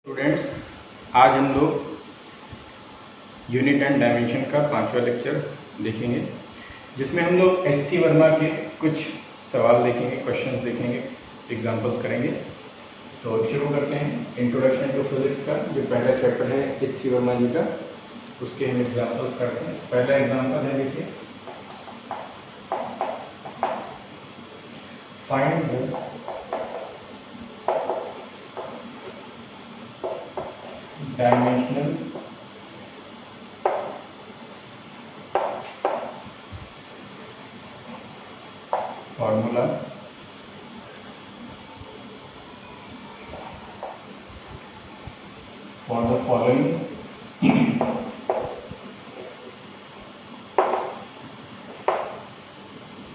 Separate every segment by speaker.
Speaker 1: Students, आज हम लोग यूनिट एंड डायमेंशन का 5वां लेक्चर देखेंगे, जिसमें हम लोग एच.सी. वर्मा के कुछ सवाल देखेंगे, क्वेश्चंस देखेंगे, एग्जांपल्स करेंगे। तो शुरू करते हैं इंट्रोडक्शन टू फिजिक्स का जो पहला चैप्टर है एच.सी. वर्मा जी का, उसके हम एग्जांपल्स करते हैं। पहला एग्जांपल है, देखिए, find the dimensional formula for the following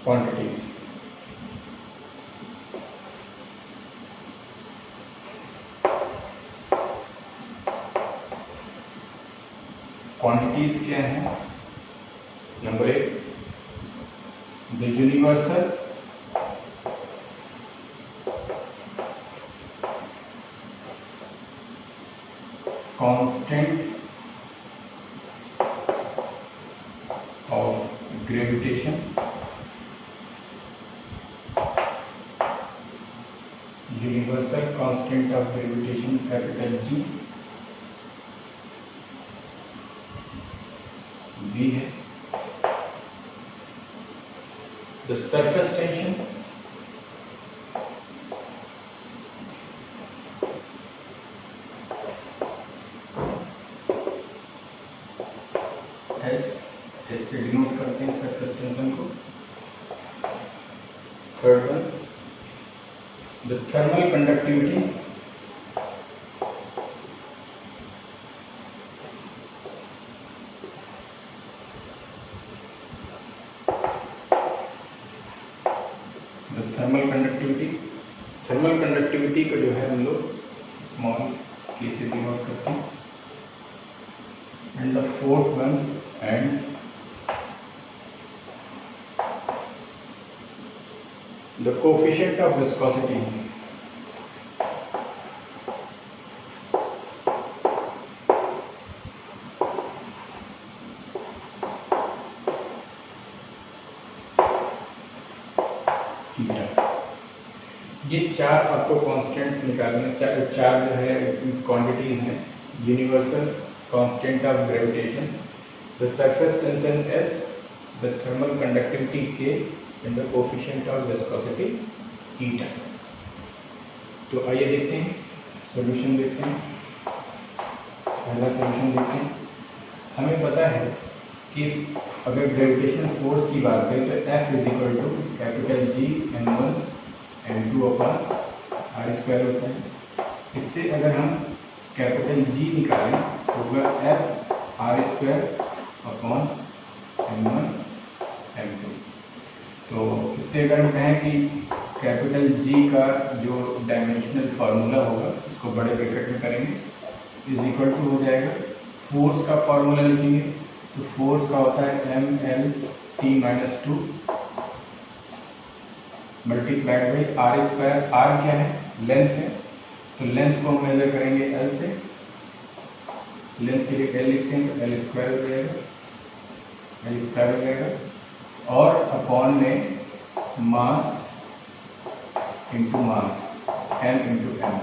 Speaker 1: quantities. Quantities क्या हैं? Number 1, the universal constant of gravitation, universal constant of gravitation capital G, B है। द सरफेस टेंशन S से डिनोट करते हैं सरफेस टेंशन को। Third one, the thermal conductivity thermal conductivity को जो है हम लोग स्मॉल के से डिनोट करते हैं। And the fourth one, and the coefficient of viscosity theta. ये चार आपको कांस्टेंट्स निकालने, चार जो है क्वांटिटीज हैं। Universal constant of gravitation, the surface tension S, the thermal conductivity K and the coefficient of viscosity theta. तो आइए देखते हैं, सॉल्यूशन देखते हैं। पहला सॉल्यूशन देखते हैं। हमें पता है कि अगर ग्रेविटेशनल फोर्स की बात करें तो F is equal to capital G m1 m2 upon r² होता है। इससे अगर हम कैपिटल G निकालें तो होगा F r² upon m1 m2। तो इससे अगर हम कहें कि कैपिटल G का जो डायमेंशनल फार्मूला होगा, इसको बड़े ब्रैकेट में करेंगे, इज इक्वल टू हो जाएगा, फोर्स का फार्मूला लिखेंगे तो फोर्स का होता है mLT-2 multiplied by r²। r क्या है? लेंथ है, तो लेंथ को हम मेजर करेंगे L से। लेंथ के लिए L लिखते हैं तो L² हो जाएगा, L² हो जाएगा, और अपॉन में mass into mass, m into m।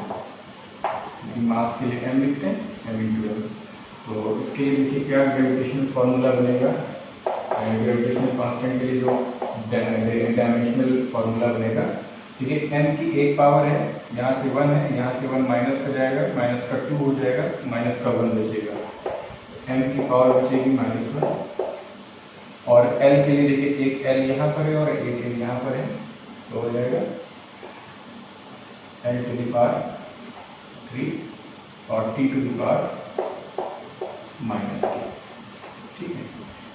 Speaker 1: मास के लिए m लिखते हैं, m इंटू m। तो इसके लिए देखिए क्या ग्रेविटेशनल फार्मूला बनेगा। ग्रेविटेशनल कांस्टेंट के लिए जो डायमेंशनल फार्मूला बनेगा, देखिए m की एक पावर है, यहाँ से 1 है, यहाँ से 1 माइनस का जाएगा, माइनस का 2 हो जाएगा, माइनस का 1 बचेगा, m की पावर बचेगी -1। और L के लिए देखिए एक L यहाँ पर है और एक L यहाँ पर है, तो हो जाएगा L⁻³ और T⁻⁻⁻²। ठीक है,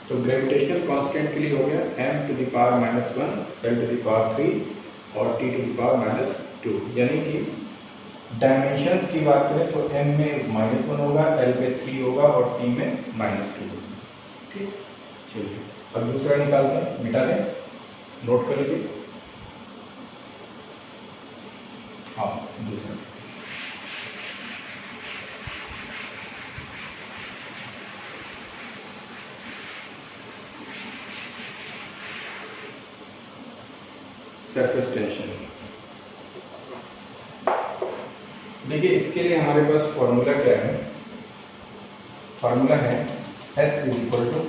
Speaker 1: तो ग्रेविटेशनल कांस्टेंट के लिए हो गया m⁻⁻⁻1, L⁻³ और T⁻⁻²। यानी कि डायमेंशंस की बात करें तो m में -1 होगा, L पे 3 होगा और T में -2 होगा। ठीक, चलिए अब दूसरा निकालते हैं, मिटा दें, नोट कर लीजिए। हाँ, दूसरा सरफेस टेंशन। देखिए इसके लिए हमारे पास फॉर्मूला क्या है, फॉर्मूला है S is equal to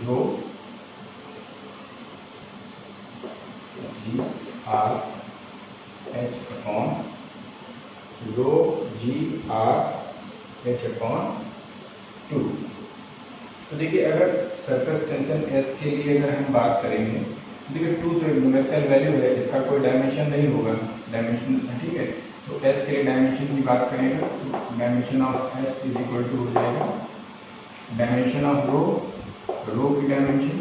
Speaker 1: rho g r h upon rho g r h upon 2। तो देखिए अगर सरफेस टेंशन S के लिए अगर हम बात करेंगे, देखिए 2 तो न्यूमेरिकल वैल्यू है, इसका कोई डायमेंशन नहीं होगा, डायमेंशन ठीक है। तो S के लिए डायमेंशन की बात करेंगे तो dimension of S is equal to हो जाएगा डायमेंशन ऑफ रो की dimension,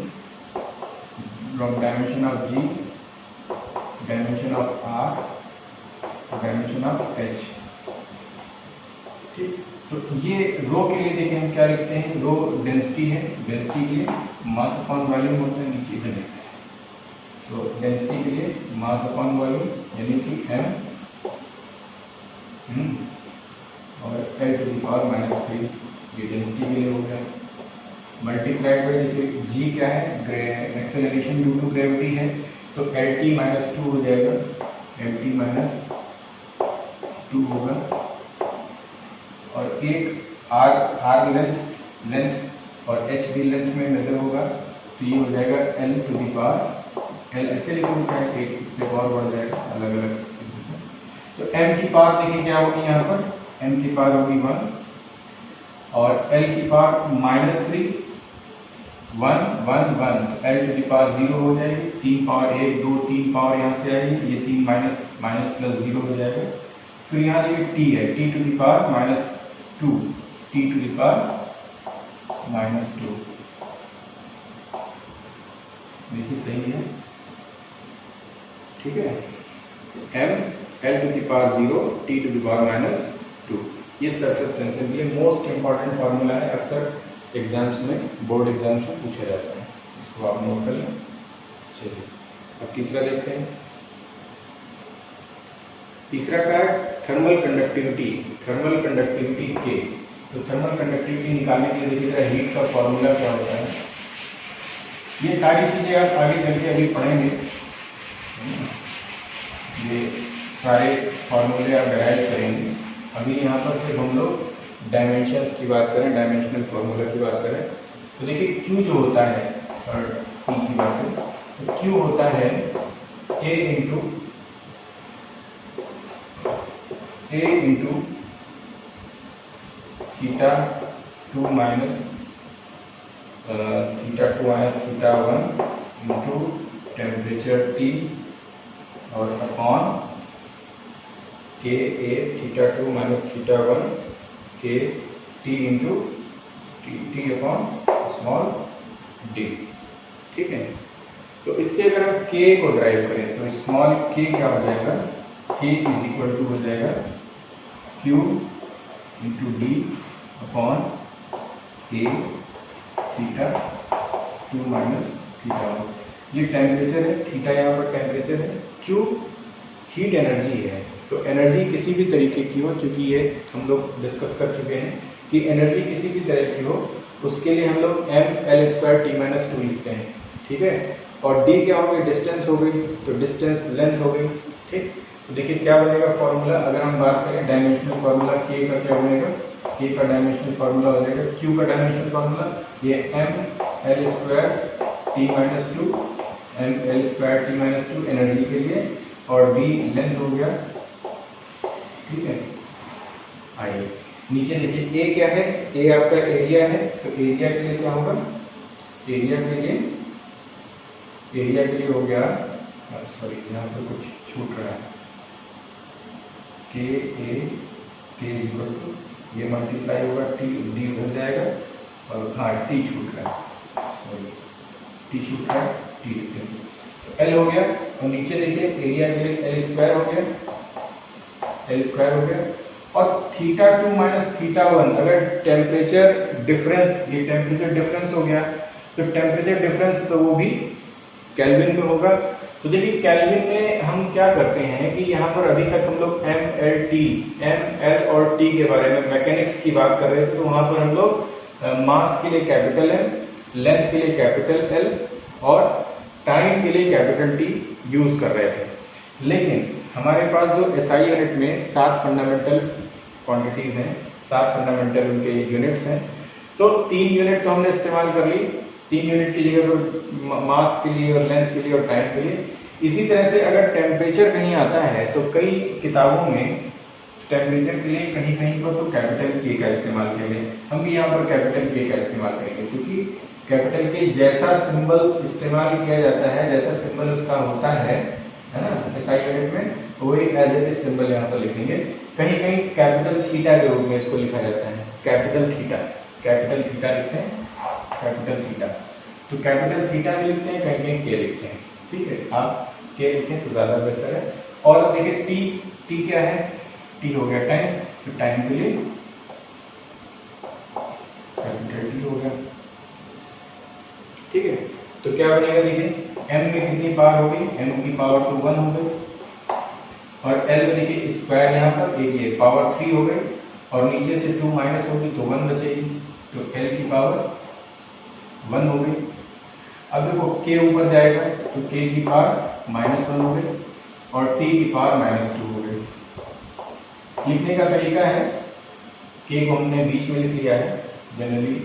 Speaker 1: dimension of G, dimension of R, dimension of H। ठीक, तो ये रो के लिए देखिए हम क्या लिखते हैं, रो डेंसिटी है, डेंसिटी के लिए मास अपॉन वॉल्यूम होता है, नीचे इधर लिखते हैं। तो डेंसिटी के लिए मास अपॉन वॉल्यूम यानी कि m और L टू द पावर -3, ये डेंसिटी के लिए हो गया, मल्टीप्लाइड बाय देखिए g क्या है, एक्सेलरेशन ड्यू टू ग्रेविटी है, तो LT-2 हो जाएगा, LT-2 होगा, और एक r लेंथ और h भी लेंथ में मेजर होगा, तो ये हो जाएगा L to the power, L ऐसे लिखो चाहे एक इससे और बढ़ जाएगा अलग अलग। तो m की पावर देखिए क्या होगी, यहाँ पर m की पावर होगी 1 और L की पावर -3 1 1 1, तो L टू द पावर 0 हो जाएगी, 3 पावर 1 2 3 पावर यहाँ से आएगी, ये 3 माइनस प्लस 0 हो जाएगा। फिर यहाँ देखिए t है, t to the power -2, t to the power -2, देखिए सही है, ठीक है। m L to the power 0, t to the power -2, ये सरफेस टेंशन के लिए मोस्ट इंपॉर्टेंट फार्मूला है, अक्सर एग्जाम्स में, बोर्ड एग्जाम्स में पूछा जाता है, इसको आप नोट कर लें। चलिए अब तीसरा देखते हैं। तीसरा का है थर्मल कंडक्टिविटी, थर्मल कंडक्टिविटी के। तो थर्मल कंडक्टिविटी निकालने के लिए देखिए हीट का फॉर्मूला क्या होता है, ये सारी चीजें आप आगे चल के अभी पढ़ेंगे, ये सारे फॉर्मूले आप डिराइव करेंगे। अभी यहाँ पर फिर हम लोग डायमेंशंस की बात करें, डायमेंशनल फॉर्मूला की बात करें, तो देखिए Q जो होता है, और C की बात करें तो Q होता है K into theta 2 minus theta 1 into temperature T और upon K A theta 2 minus theta 1 K T into T upon small d, ठीक है। तो इससे अगर हम K को ड्राइव करें तो स्मॉल k क्या हो जाएगा, K इज इक्वल टू हो जाएगा Q into D upon A theta 2 minus theta 1। ये टेम्परेचर है, थीटा यहाँ पर टेम्परेचर है, Q हीट एनर्जी है। तो एनर्जी किसी भी तरीके की हो, चूंकि ये हम लोग डिस्कस कर चुके हैं कि एनर्जी किसी भी तरह की हो, उसके लिए हम लोग mL2T-2 लिखते हैं, ठीक है। और d क्या हो गई, डिस्टेंस हो गई, तो डिस्टेंस लेंथ हो गई, ठीक। तो देखिए क्या बनेगा फॉर्मूला, अगर हम बात करें डायमेंशनल फार्मूला k का क्या बनेगा, k का डायमेंशनल फार्मूला हो जाएगा, q का डायमेंशनल फार्मूला ये mL2T-2 mL2T-2 एनर्जी के लिए, और d लेंथ हो गया, ठीक है। आइए नीचे देखिए a क्या है, a आपका एरिया है, तो एरिया के लिए क्या होगा, एरिया के लिए हो गया, सॉरी यहाँ पर कुछ छूट रहा है, k इक्वल टू ये मल्टीप्लाई होगा t d हो जाएगा, और हाँ t छूट रहा है, सॉरी t छूट रहा है, t लिखते हैं, तो l हो गया, और नीचे देखिए एरिया के लिए l स्क्वायर हो गया, और थीटा 2 माइनस थीटा 1, अगर टेम्परेचर डिफरेंस, ये टेम्परेचर डिफरेंस हो गया, तो टेम्परेचर डिफरेंस तो वो भी केल्विन में होगा। तो देखिए केल्विन में हम क्या करते हैं कि यहाँ पर अभी तक हम लोग एम एल और टी के बारे में मैकेनिक्स की बात कर रहे थे, तो वहाँ पर हम लोग मास के लिए कैपिटल M, लेंथ के लिए कैपिटल L और टाइम के लिए कैपिटल T यूज कर रहे थे। लेकिन हमारे पास जो SI यूनिट में 7 फंडामेंटल क्वांटिटीज हैं, 7 फंडामेंटल उनके यूनिट्स हैं, तो 3 यूनिट तो हमने इस्तेमाल कर ली, 3 यूनिट की जगह पर मास के लिए और लेंथ के लिए और टाइम के लिए। इसी तरह से अगर टेम्परेचर कहीं आता है तो कई किताबों में टेम्परेचर के लिए कहीं कहीं पर तो कैपिटल के का इस्तेमाल करेंगे, हम भी यहाँ पर कैपिटल के का इस्तेमाल करेंगे, क्योंकि कैपिटल के जैसा सिंबल इस्तेमाल किया जाता है, जैसा सिंबल उसका होता है ना SI यूनिट में, वही एज इट इज सिंबल यहाँ पर लिखेंगे। कहीं कहीं कैपिटल थीटा के रूप में इसको लिखा जाता है, कैपिटल थीटा लिखते हैं, कैपिटल थीटा। तो कैपिटल थीटा भी लिखते हैं, कहीं कहीं के लिखते हैं, ठीक है, आप के लिखें तो ज़्यादा बेहतर है। और देखिए टी क्या है, टी हो गया टाइम, तो टाइम के लिए कैपिटल टी हो गया, ठीक है। तो क्या बनेगा, देखिए m में कितनी पावर होगी, m की पावर तो 1 हो गई, और l में देखिए स्क्वायर यहाँ पर एक ये पावर 3 हो गई, और नीचे से 2 माइनस होगी तो 1 बचेगी, तो l की पावर 1 हो गई। अब देखो k ऊपर जाएगा तो k की पावर -1 हो गई और t की पावर -2 हो गई। लिखने का तरीका है, k को हमने बीच में लिख लिया है, जनरली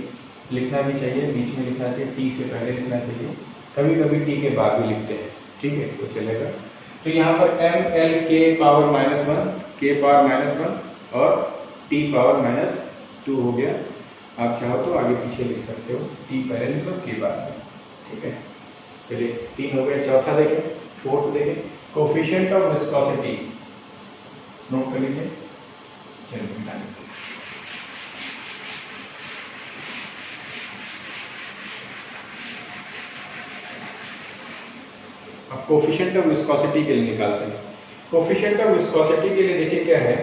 Speaker 1: लिखना भी चाहिए, बीच में लिखना चाहिए, t से पहले लिखना चाहिए, कभी कभी t के बाद भी लिखते हैं, ठीक है, तो चलेगा। तो यहाँ पर m l k power -1, k power -1 और t पावर -2 हो गया। आप चाहो तो आगे पीछे लिख सकते हो, t पहले लिखो k बाद में, ठीक है। चलिए 3 हो गए। चौथा देखें, फोर्थ देखें, कोफिशिएंट ऑफ विस्कोसिटी, नोट कर लीजिए। चलिए अब कोफिशिएंट ऑफ विस्कोसिटी के लिए निकालते हैं। कोफिशिएंट ऑफ विस्कोसिटी के लिए देखिए क्या है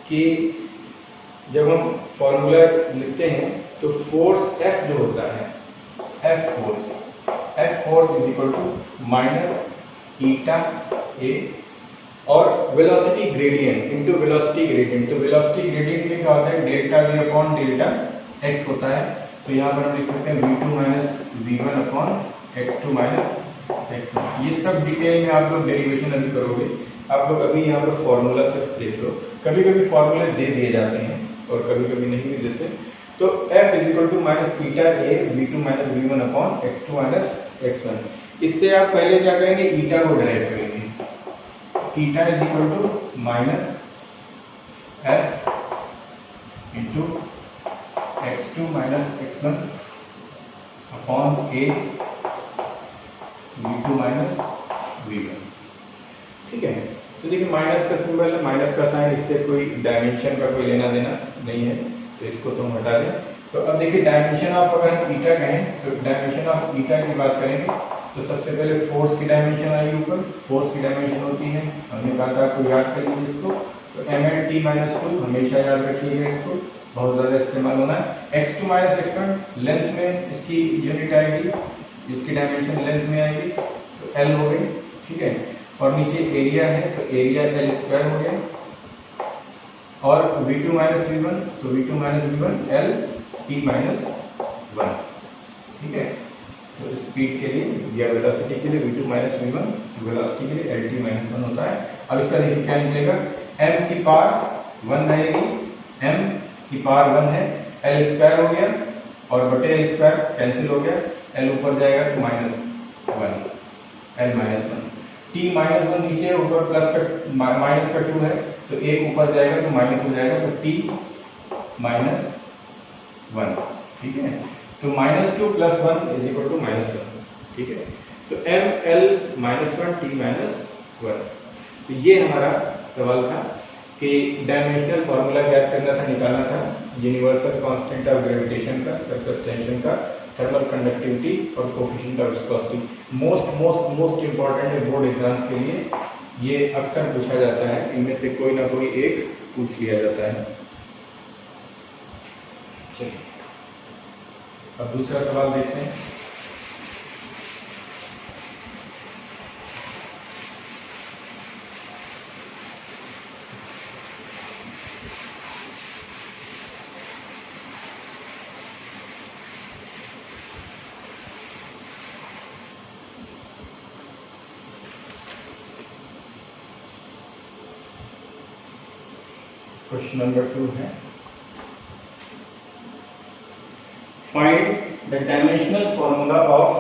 Speaker 1: कि जब हम फॉर्मूला लिखते हैं तो फोर्स F जो होता है, F force is equal to minus eta A और velocity gradient into velocity gradient. तो वेलोसिटी ग्रेडियंट में क्या होता है, delta v upon delta x होता है। तो यहाँ पर हम लिख सकते हैं v2 minus v1 upon x2 minus x1। ये सब डिटेल में आप लोग डेरिवेशन अभी करोगे, आप लोग अभी यहाँ पर फॉर्मूला सिर्फ देख लो। कभी कभी फॉर्मूले दे दिए जाते हैं और कभी कभी नहीं भी देते। तो F is equal to minus eta A v2 minus v1 upon x2 minus x1। इससे आप पहले क्या करेंगे, ईटा को डिराइव करेंगे। Eta is equal to minus F into x2 minus x1 upon a v2 minus v1, ठीक है। तो देखिए माइनस का सिंबल है, माइनस का साइन, इससे कोई डायमेंशन का कोई लेना देना नहीं है, तो इसको तो हम हटा दें। तो अब देखिए डायमेंशन ऑफ, अगर हम ईटा कहें तो डायमेंशन ऑफ ईटा की बात करेंगे तो सबसे पहले फोर्स की डायमेंशन आएगी ऊपर। फोर्स की डायमेंशन होती है, हमने कहा था आपको याद कर लीजिए इसको, तो mn t-2 हमेशा याद रखिएगा, इसको बहुत ज़्यादा इस्तेमाल होना है। x2 माइनस x1 लेंथ में इसकी यूनिट आएगी, इसकी डायमेंशन लेंथ में आएगी, तो l हो गई, ठीक है। और नीचे एरिया है तो एरिया l स्क्वायर हो गया, और v2 माइनस v1 तो v2 minus v1 l t minus 1, ठीक है। तो स्पीड के लिए या वेलोसिटी के लिए v2 माइनस v1, वेलोसिटी के लिए lt माइनस 1 होता है। अब इसका देखिए क्या निकलेगा, m की पावर 1 रहेगी, m की पावर 1 है, l स्क्वायर हो गया और बटे l स्क्वायर कैंसिल हो गया, l ऊपर जाएगा तो -1, l माइनस 1, t माइनस 1 नीचे, ऊपर प्लस का माइनस का 2 है तो एक ऊपर जाएगा तो माइनस हो जाएगा, तो t माइनस 1, ठीक है। तो -2 + 1 इज इक्वल टू -1, ठीक है। तो m l -1 t -1। तो ये हमारा सवाल था कि डायमेंशनल फार्मूला ज्ञात करना था, निकालना था यूनिवर्सल कांस्टेंट ऑफ ग्रेविटेशन का, सरफेस टेंशन का, थर्मल कंडक्टिविटी और coefficient of viscosity. Most important है बोर्ड एग्जाम्स के लिए, ये अक्सर पूछा जाता है, इनमें से कोई ना कोई एक पूछ लिया जाता है। चलिए अब दूसरा सवाल देखते हैं। क्वेश्चन नंबर 2 है, find the dimensional formula of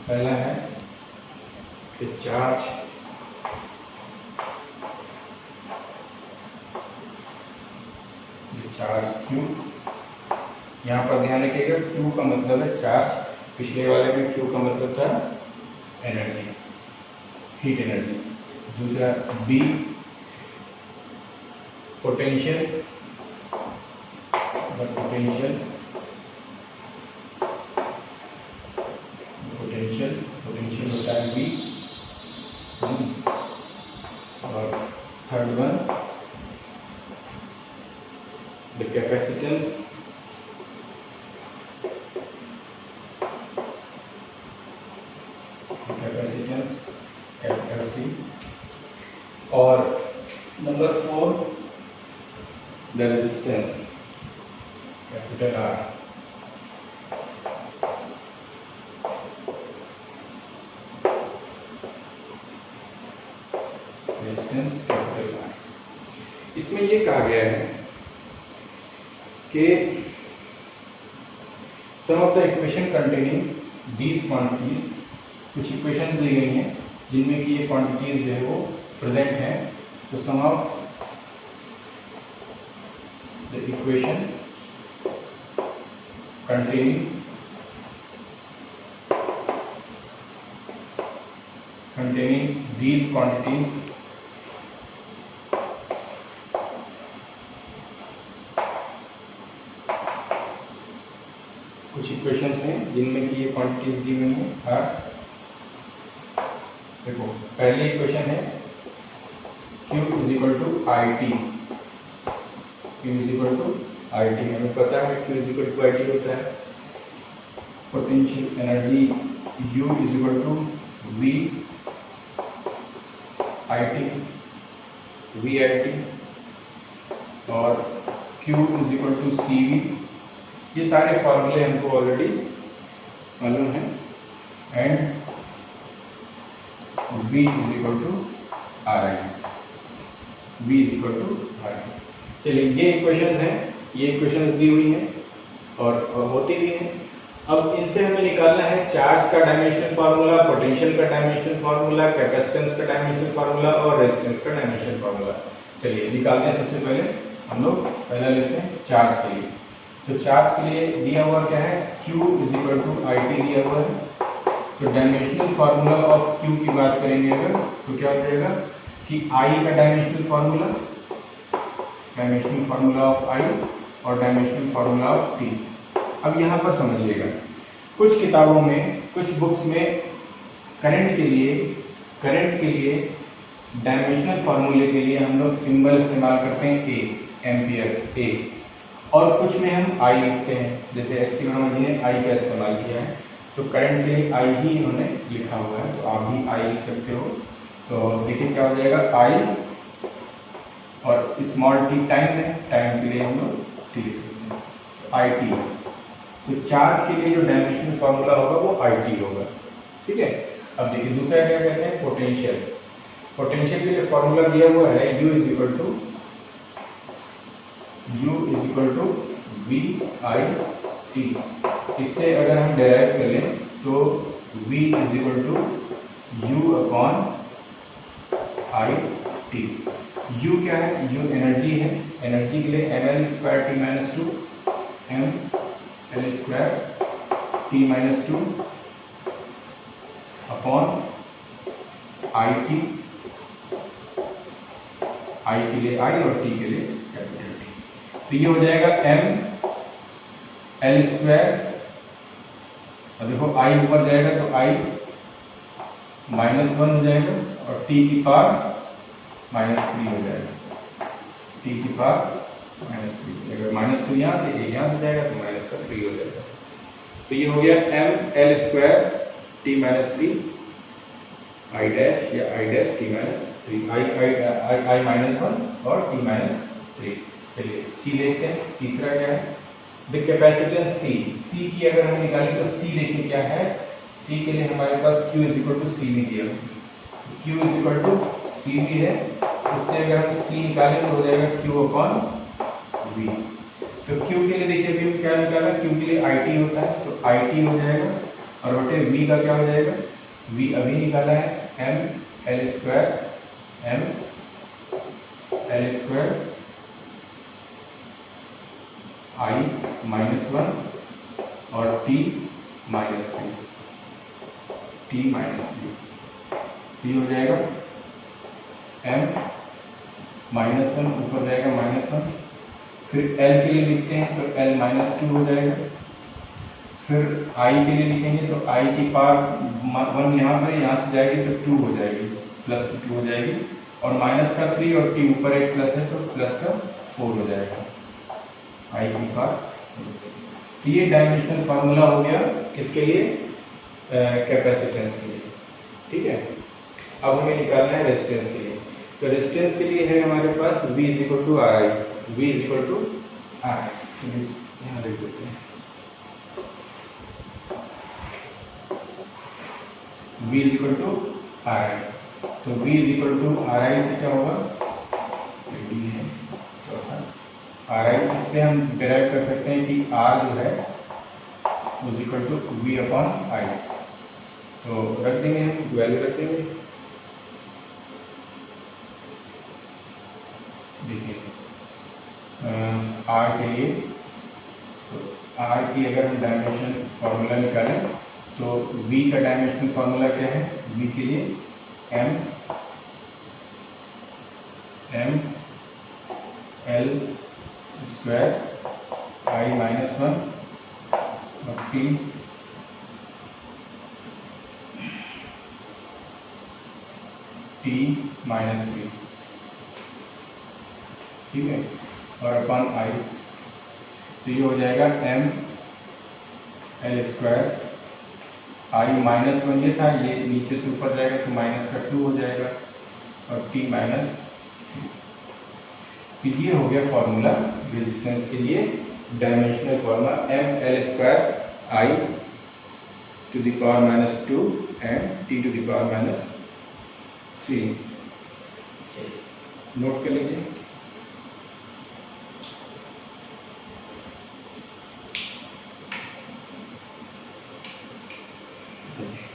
Speaker 1: पहला है कि चार्ज Q, यहाँ पर ध्यान रखिएगा Q का मतलब है चार्ज, पिछले वाले में Q का मतलब था एनर्जी, हीट एनर्जी। दूसरा B पोटेंशियल होता है B। और third one the capacitance capacitance और number 4 the resistance capital R। Resistance capital R। इसमें ये कहा गया है कि some of the equation containing these quantities, कुछ इक्वेशन दी गई हैं जिनमें कि ये क्वांटिटीज जो है वो प्रेजेंट हैं। तो some of the equation containing these quantities कुछ इक्वेशंस हैं जिनमें कि ये क्वांटिटीज दी हुई हैं। देखो पहली इक्वेशन है Q is equal to IT। हमें पता है Q is equal to IT होता है। Potential energy U is equal to VIT और Q is equal to CV। ये सारे फॉर्मूले हमको ऑलरेडी मालूम है। And V is equal to RI। चलिए ये इक्वेशंस हैं, ये इक्वेशंस दी हुई हैं और होती भी हैं। अब इनसे हमें निकालना है चार्ज का डायमेंशनल फार्मूला, पोटेंशियल का डायमेंशनल फार्मूला, कैपेसिटेंस का डायमेंशनल फार्मूला और रेजिस्टेंस का डायमेंशनल फार्मूला। चलिए निकालते हैं। सबसे पहले हम लोग पहला लेते हैं चार्ज के लिए। तो चार्ज के लिए दिया हुआ क्या है, Q is equal to IT दिया हुआ है। तो डायमेंशनल फार्मूला ऑफ Q की बात करेंगे अगर, तो क्या हो जाएगा कि I का डायमेंशनल फार्मूला ऑफ I और डायमेंशनल फार्मूला ऑफ T। अब यहाँ पर समझिएगा, कुछ किताबों में, कुछ बुक्स में करंट के लिए डायमेंशनल फार्मूले के लिए हम लोग सिंबल इस्तेमाल करते हैं A, एम्पियर्स A, और कुछ में हम I लिखते हैं। जैसे SC वर्मा जी ने I का इस्तेमाल किया है, तो करंट के लिए I ही इन्होंने लिखा हुआ है, तो आप भी I लिख सकते हो। तो देखिए क्या हो जाएगा I और स्मॉल t टाइम के लिए हम लोग T लिख सकते हैं, IT। तो चार्ज के लिए जो डायमेंशनल फार्मूला होगा वो IT होगा, ठीक है। अब देखिए दूसरा क्या कहते हैं, पोटेंशियल के लिए फार्मूला दिया हुआ है U is equal to VIT। इससे अगर हम डेराइव कर लें तो V is equal to U upon IT। U क्या है, U एनर्जी है। एनर्जी के लिए ml²T-2 ml²T-2 upon IT। I के लिए I और T के लिए कैपिटल T। तो ये हो जाएगा ml², और देखो I ऊपर जाएगा तो I -1 हो जाएगा और T की पावर -3 हो जाएगा। T की पावर -3, अगर -2 यहाँ से जाएगा तो -3 हो जाएगा। तो ये हो गया ml²T-3 आई डैश या I dash T minus 3, I minus 1 और टी माइनस 3। चलिए सी देखते हैं, तीसरा क्या है, द कैपेसिटेंस सी की अगर हम निकालें तो सी देखिए क्या है, सी के लिए हमारे पास Q इज इक्वल टू सी भी दिया, Q इज इक्वल टू सी भी है, इससे अगर हम सी निकालें तो हो जाएगा Q अपॉन V। तो Q के लिए देखिए अभी क्या निकाला, Q के लिए IT होता है तो IT हो जाएगा, और बटे V का क्या हो जाएगा, V अभी निकाला है M L square I minus 1 और T माइनस 3 हो जाएगा M माइनस 1 ऊपर जाएगा माइनस 1, फिर L के लिए लिखते हैं तो L माइनस 2 हो जाएगा, फिर I के लिए लिखेंगे तो I की पावर 1 यहाँ पर, यहाँ से जाएगी तो 2 हो जाएगी, प्लस 2 हो जाएगी, और माइनस का 3 और T ऊपर एक प्लस है तो प्लस का 4 हो जाएगा I की पावर। तो ये डायमेंशनल फार्मूला हो गया किसके लिए, कैपेसिटेंस के लिए। ठीक है, अब हमें निकालना है रेजिस्टेंस के लिए। तो रेजिस्टेंस के लिए है हमारे पास V is equal to R I, V is equal to R I, यहाँ लिख देते हैं V is equal to R I. तो V is equal to R I से क्या होगा, D है आर आई, इससे हम डिराइव कर सकते हैं कि R जो है is equal to V upon I. तो रख देंगे, हम वैल्यू रख देंगे, देखिए R के लिए, तो R की अगर हम डायमेंशन फार्मूला निकालें तो V का डायमेंशनल फार्मूला क्या है, V के लिए M L square I minus 1 और T माइनस 3, ठीक है, और अपन I, तो ये हो जाएगा M L square I minus 1 ये था, ये नीचे से ऊपर जाएगा तो माइनस का 2 हो जाएगा, और T माइनस 3। तो ये हो गया फॉर्मूला रेजिस्टेंस के लिए, dimensional formula M L square I to the power minus 2 and T to the power minus 3। Note कर लीजिए।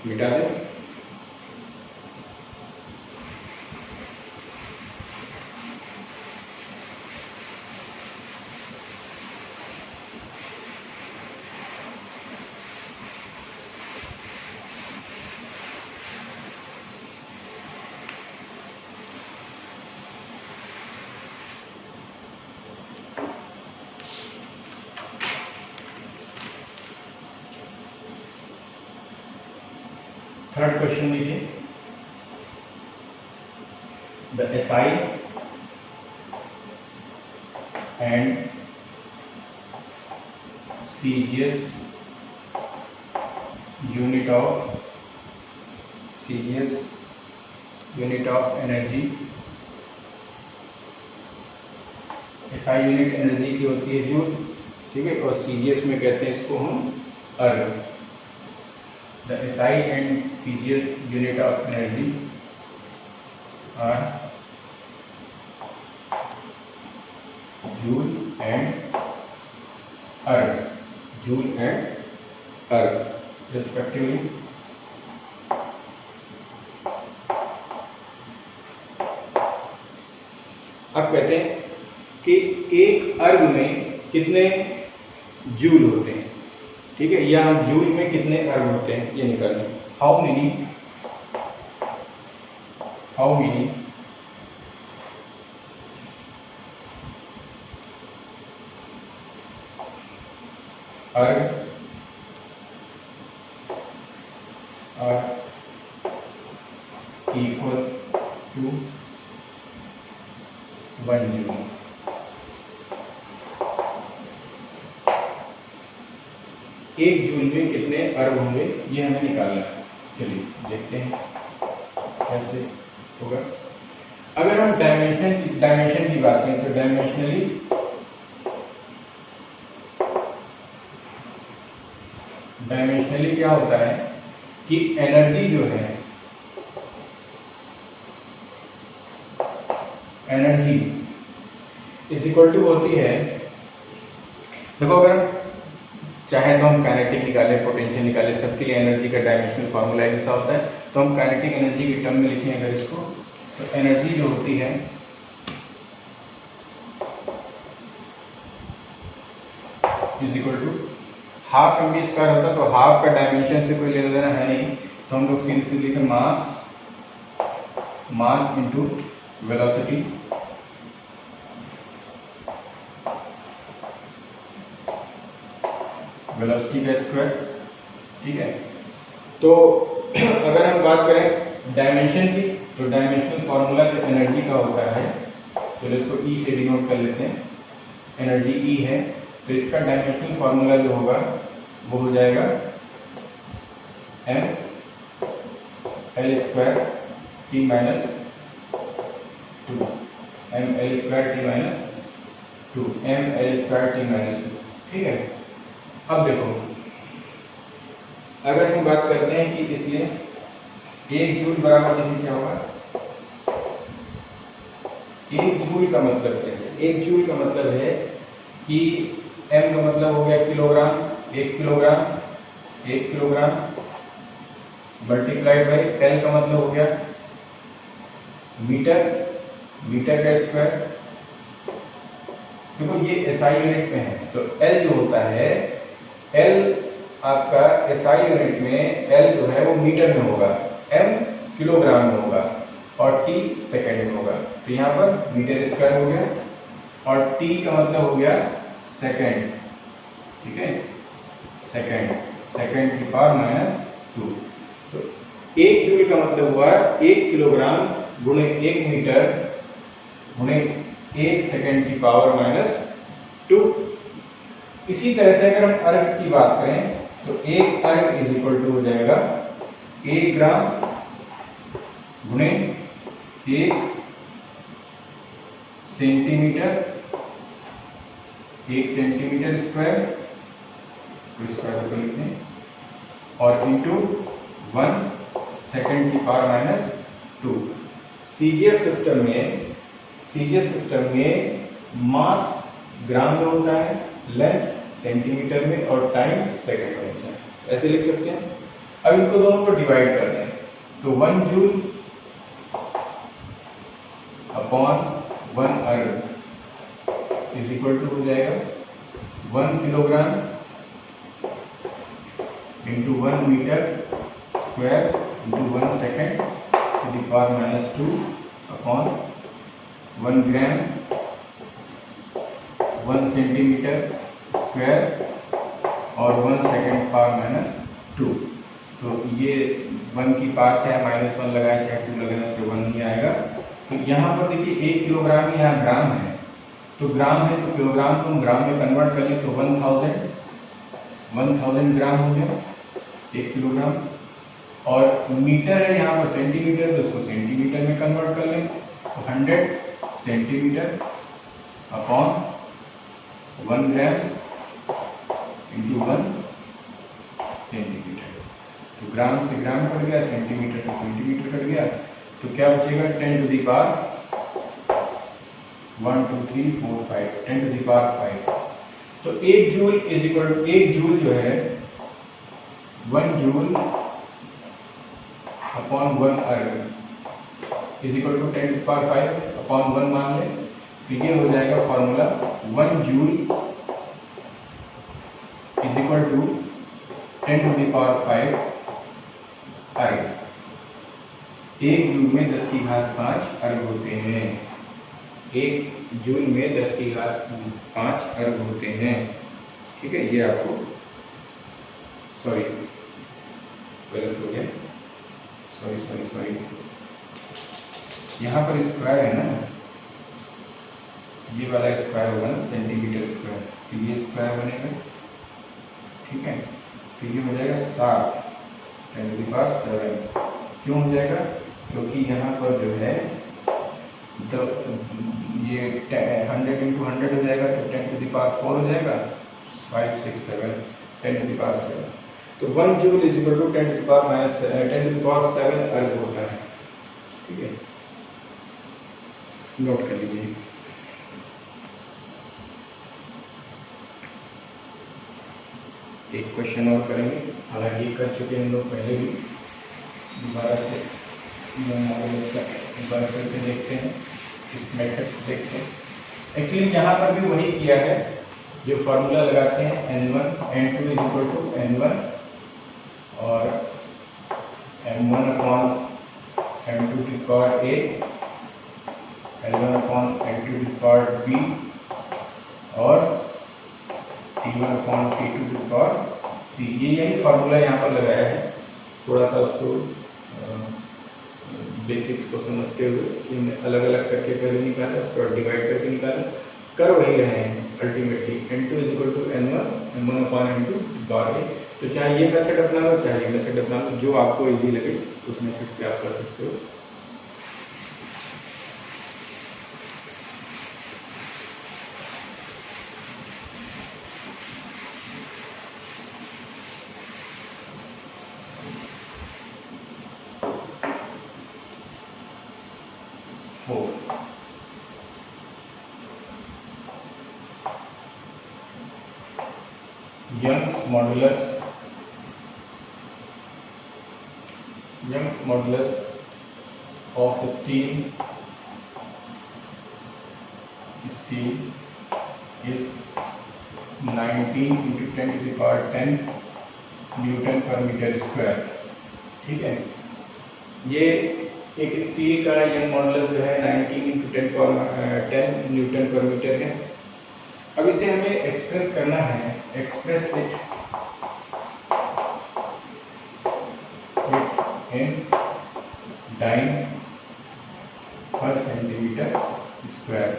Speaker 1: मिटा दें। थर्ड क्वेश्चन देखिए, the SI and CGS unit of energy. SI unit energy की होती है जूल, ठीक है, और CGS में कहते हैं इसको हम अर्ग। The SI and CGS unit of energy are joule and erg respectively। अब कहते हैं कि एक अर्ग में कितने जूल होते हैं, ठीक है, या हम जूल में कितने अर्ग होते हैं ये निकालें। हाउ मेनी अर्ग आर इक्वल टू 1 जूल। एक जूल में कितने अर्ग होंगे ये हमें निकालना है। चलिए देखते हैं। ऐसे होगा। अगर हम डायमेंशन की बात करें तो डायमेंशनली क्या होता है कि एनर्जी जो है, एनर्जी इज इक्वल टू होती है, देखो अगर चाहे तो हम काइनेटिक निकालें, पोटेंशियल निकालें, सबके लिए एनर्जी का डायमेंशनल फार्मूला ऐसा होता है। तो हम काइनेटिक एनर्जी के टर्म में लिखें अगर इसको, तो एनर्जी जो होती है is equal to half M B square होता है। तो हाफ का डायमेंशन से कोई लेना देना है नहीं, तो हम लोग सीधे सीधे लिखें मास इंटू वेलोसिटी, वेलोसिटी का स्क्वायर। ठीक है, तो अगर हम बात करें डायमेंशन की, तो डायमेंशनल फार्मूला जो एनर्जी का होता है, चलो इसको ई से डिनोट कर लेते हैं, एनर्जी ई है, तो इसका डायमेंशनल फार्मूला जो होगा वो हो जाएगा M L square T minus two, M L square T minus two, M L square T minus two. ठीक है, अब देखो अगर हम बात करते हैं कि इसलिए 1 जूल बराबर देखिए क्या होगा, 1 जूल का मतलब क्या है, 1 जूल का मतलब है कि m का मतलब हो गया kilogram, 1 kilogram multiplied by l का मतलब हो गया मीटर का स्क्वायर। देखो ये SI यूनिट में है, तो L जो होता है, L आपका SI यूनिट में L जो है वो मीटर में होगा, M किलोग्राम में होगा और T सेकंड में होगा। तो यहाँ पर मीटर स्क्वायर हो गया और T का मतलब हो गया सेकंड। ठीक है, सेकंड की पावर -2। तो 1 जूल का मतलब हुआ 1 किलोग्राम गुणे 1 मीटर गुणे 1 सेकंड की पावर -2। इसी तरह से अगर हम अर्ग की बात करें तो 1 अर्ग इज इक्वल टू हो जाएगा 1 ग्राम गुणे 1 सेंटीमीटर, 1 सेंटीमीटर स्क्वायर, तो स्क्वायर को लिखते हैं, और इंटू 1 सेकंड की पावर -2। सीजीएस सिस्टम में मास ग्राम में होता है, लेंथ सेंटीमीटर में और टाइम सेकंड में होता है, ऐसे लिख सकते हैं। अब इनको दोनों को डिवाइड कर दें तो 1 joule upon 1 erg is equal to हो जाएगा 1 kilogram into 1 metre square into 1 second to the power -2 upon 1 gram 1 centimetre square और 1 सेकेंड पावर -2। तो ये 1 की पावर चाहे -1 लगाए चाहे 2 लगाए, उससे 1 नहीं आएगा। तो यहाँ पर देखिए 1 किलोग्राम यहाँ ग्राम है, तो ग्राम है तो किलोग्राम को हम ग्राम में कन्वर्ट कर लें तो 1000 ग्राम हो गया 1 किलोग्राम, और मीटर है यहाँ पर सेंटीमीटर, तो उसको सेंटीमीटर में कन्वर्ट कर लें तो 100 centimetre upon 1 gram into 1 centimetre. तो ग्राम से ग्राम कट गया, सेंटीमीटर से सेंटीमीटर कट गया, तो क्या बचेगा 10 to the power 1 2 3 4 5, 10 to the power 5। तो 1 joule is equal to 1 joule जो है 1 joule upon 1 erg is equal to 10 to the power 5 upon 1 मान लें, तो ये हो जाएगा formula 1 joule is equal to 10 to the power 5 erg. 1 joule में 10 की घात 5 अर्ग होते हैं, 1 जूल में 10 की घात 5 अर्ग होते हैं। ठीक है, ये आपको सॉरी गलत हो गया, सॉरी यहाँ पर स्क्वायर है ना, ये वाला स्क्वायर होगा ना सेंटीमीटर स्क्वायर, तो ये स्क्वायर बनेगा। ठीक है, तो ये हो जाएगा 7 10 टू द पावर 7। क्यों हो जाएगा क्योंकि यहाँ पर जो है तो ये 100 इंटू 100 हो जाएगा तो 10 टू द पावर 4 हो जाएगा, 5 6 7 10 टू द पावर 7, तो 1 joule is equal to 10 to the power minus 10 to the power 7 erg होता है। ठीक है, नोट कर लीजिए। एक क्वेश्चन और करेंगे, हालांकि कर चुके हैं हम लोग पहले भी, दोबारा से दोबारा फिर से देखते हैं, इस मेथड से देखते हैं। एक्चुअली यहाँ पर भी वही किया है, जो फार्मूला लगाते हैं n1 n2 is equal to n1 और m1 अपॉन m2 की power a, l1 upon l2 की पावर b और t1 अपॉन t2 की पावर c। ये यही फार्मूला यहाँ पर लगाया है, थोड़ा सा उसको बेसिक्स को समझते हुए कि हमने अलग अलग करके पहले निकाला, उसके बाद डिवाइड करके निकाला, कर वही रहे हैं ultimately. n2 is equal to n1 m1 upon m2 बार है। तो चाहे ये मेथड अपना लो, चाहे ये मेथड अपना लो, जो आपको इजी लगे उस मेथड से आप कर सकते हो। Young's modulus of steel is 19 into 10 to the power 10 newton per metre square. ठीक है, ये एक स्टील का यंग मॉडुलस जो है 19 इंटू 10 न्यूटन पर मीटर है। अब इसे हमें एक्सप्रेस करना है, express it in dine per centimetre square.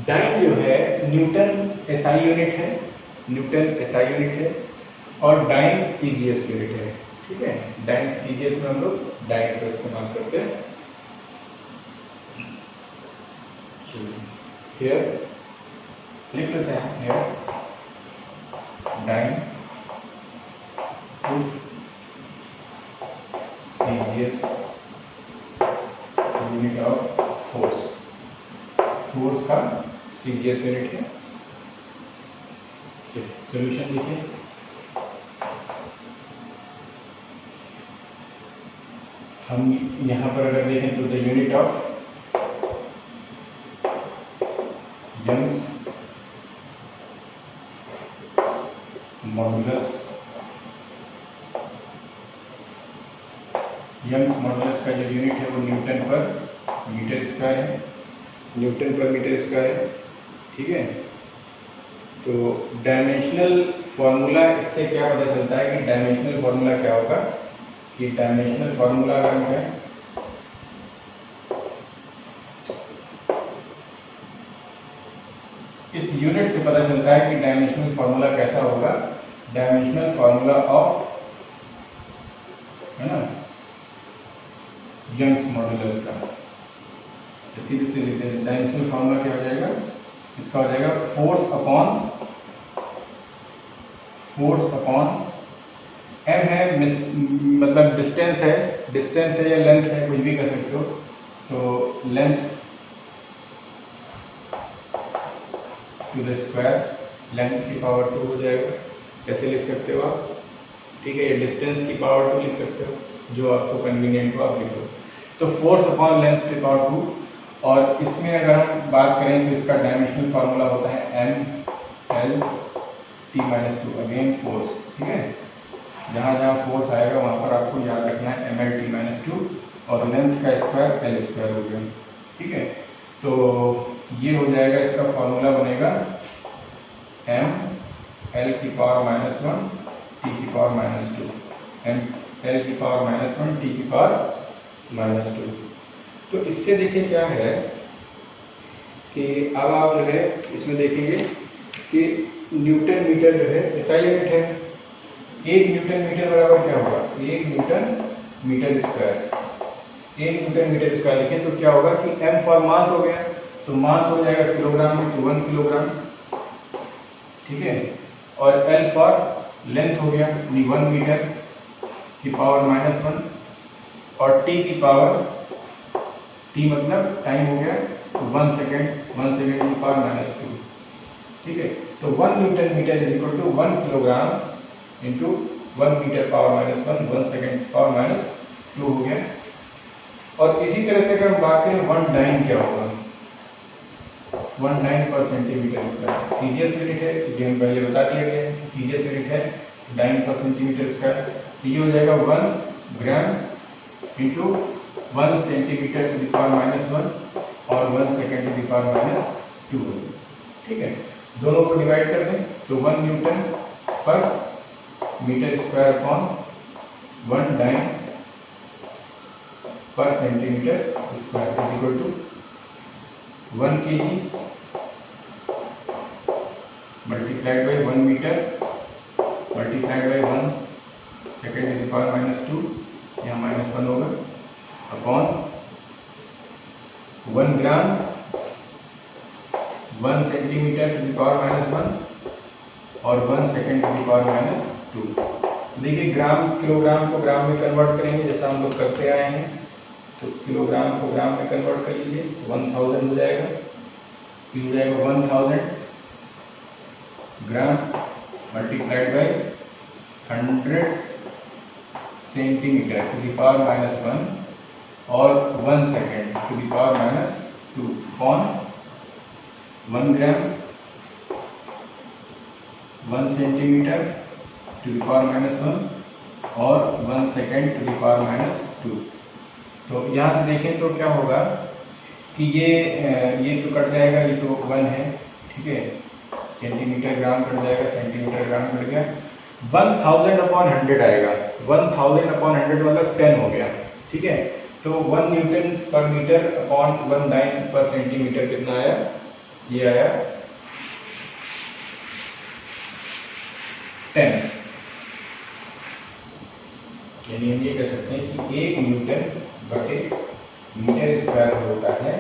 Speaker 1: Dine जो है न्यूटन एसआई यूनिट है, न्यूटन एसआई यूनिट है और डाइन सीजीएस यूनिट है। ठीक है, डाइन सीजीएस में हम लोग डाइन का इस्तेमाल करते हैं। हियर लिख लो चाहे, here dyne is CGS unit of force, force का सीजीएस यूनिट है। सॉल्यूशन देखिए, हम यहाँ पर अगर देखें तो the unit of Young's modulus, Young's modulus का जो यूनिट है वो न्यूटन पर मीटर स्क्वायर है, न्यूटन पर मीटर स्क्वायर है। ठीक है, तो डायमेंशनल फॉर्मूला, इससे क्या पता चलता है कि डायमेंशनल फॉर्मूला क्या होगा, कि डायमेंशनल फॉर्मूला अगर हम कहें इस यूनिट से पता चलता है कि डायमेंशनल फॉर्मूला कैसा होगा। डायमेंशनल फॉर्मूला ऑफ, है ना, यंग्स मॉडुलस का सीधे से लिखते हैं। डायमेंशनल फॉर्मूला क्या हो जाएगा, इसका हो जाएगा फोर्स अपॉन एम है, मतलब डिस्टेंस है या लेंथ है, कुछ भी कर सकते हो। तो length to the square, length की पावर 2 हो जाएगा। कैसे लिख सकते हो आप, ठीक है, ये डिस्टेंस की पावर 2 लिख सकते हो, जो आपको कन्वीनियंट हो आप लिखो। तो फोर्स अपॉन लेंथ की पावर 2, और इसमें अगर हम बात करें तो इसका डायमेंशनल फार्मूला होता है mL/t-2, अगेन फोर्स। ठीक है, जहाँ जहाँ फोर्स आएगा वहाँ पर आपको याद रखना है mL/t-2 और लेंथ का स्क्वायर L स्क्वायर हो गया। ठीक है, तो ये हो जाएगा, इसका फॉर्मूला बनेगा mL की पावर -1 t की पावर -2, mL की पावर -1 t की पावर -2। तो इससे देखिए क्या है कि अब आप जो है इसमें देखेंगे कि न्यूटन मीटर जो है एसआई यूनिट है। 1 न्यूटन मीटर बराबर क्या होगा, 1 newton metre square. 1 newton metre square लिखें तो क्या होगा कि m फॉर मास हो गया, तो मास हो जाएगा किलोग्राम में, तो 1 किलोग्राम, ठीक है। और l फॉर लेंथ हो गया 1 मीटर की पावर -1, और t की पावर, t मतलब टाइम हो गया 1 सेकेंड, 1 सेकेंड की पावर -2, ठीक है। तो 1 newton metre is equal to 1 kilogram into 1 metre power -1, 1 second power -2 हो गया। और इसी तरह से अगर हम बात करें 1 डाइन क्या होगा, 1 dyne per centimetre square CGS unit है, क्योंकि हम पहले बता दिया गया है कि सीजीएस यूनिट है डाइन पर सेंटीमीटर स्क्वायर। तो ये हो जाएगा 1 gram into 1 centimetre to the power -1 और 1 सेकेंड टू द पावर -2, ठीक है। दोनों को डिवाइड कर दें तो 1 newton per metre square upon 1 dyne per centimetre square is equal to 1 kg multiplied by 1 metre multiplied by 1 second to the power -2, यहाँ -1 होगा, upon 1 gram 1 centimetre to the power -1 और 1 सेकेंड टू द पावर -2। देखिए gram kilogram को ग्राम में convert करेंगे जैसा हम लोग करते आए हैं, तो किलोग्राम को ग्राम में कन्वर्ट कर लीजिए, 1000 हो जाएगा, ये हो जाएगा 1000 gram multiplied by 100 centimetre to the power -1 और 1 second to the power -2 upon 1 gram 1 centimetre to the power -1 और 1 सेकेंड टू द पावर -2। तो यहाँ से देखें तो क्या होगा कि ये तो कट जाएगा, ये तो 1 है, ठीक है, सेंटीमीटर ग्राम कट जाएगा, सेंटीमीटर ग्राम कट गया, 1000 अपॉन 100 आएगा, 1000 अपॉन 100 मतलब 10 हो गया, ठीक है। तो 1 newton per metre upon 1 dyne per centimetre कितना आया, ये आया 10। यानी हम ये कह सकते हैं कि 1 न्यूटन बटे मीटर स्क्वायर होता है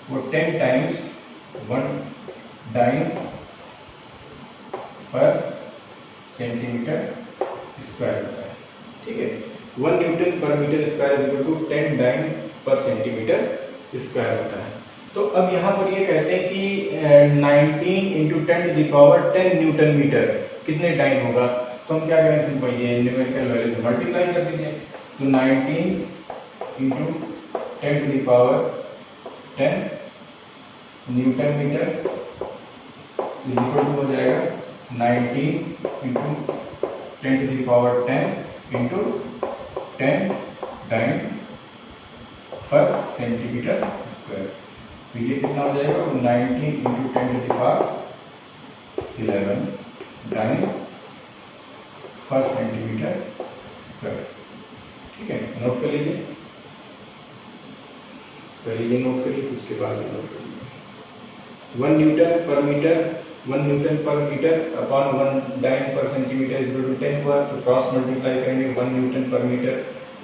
Speaker 1: वो 10 times 1 dyne per centimetre square होता है, ठीक है। 1 newton per metre square is equal to 10 dyne per centimetre square होता है। तो अब यहाँ पर ये कहते हैं कि 19 into 10 to the power 10 newton metre कितने डाइन होगा, तो हम क्या करें, सिंपल ये न्यूमेरिकल वैल्यू से मल्टीप्लाई कर दीजिए, तो 19 into 10 to the power 10 newton metre is equal to हो जाएगा 19 into 10 to the power 10 into 10 dyne per centimetre square. तो ये कितना हो जाएगा, 19 into 10 to the power 11 dyne per centimetre square, ठीक है। नोट कर लीजिए, पहले ये नोट करिए, उसके बाद ये नोट करिए। 1 newton per metre, 1 newton per metre upon 1 dyne per centimetre is equal to 10 हुआ, तो क्रॉस मल्टीप्लाई करेंगे, 1 newton per metre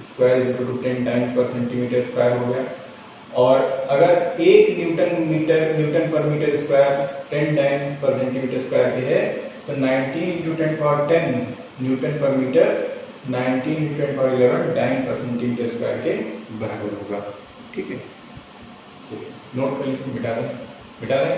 Speaker 1: square is equal to 10 dyne per centimetre square हो गया। और अगर 1 newton per metre square 10 dyne per centimetre square के है, तो 19 into 10 power 10 newton per metre 19 into 10 power 11 dyne per centimetre square के बराबर होगा, ठीक है। नोट कर लीजिए, मिटा दें।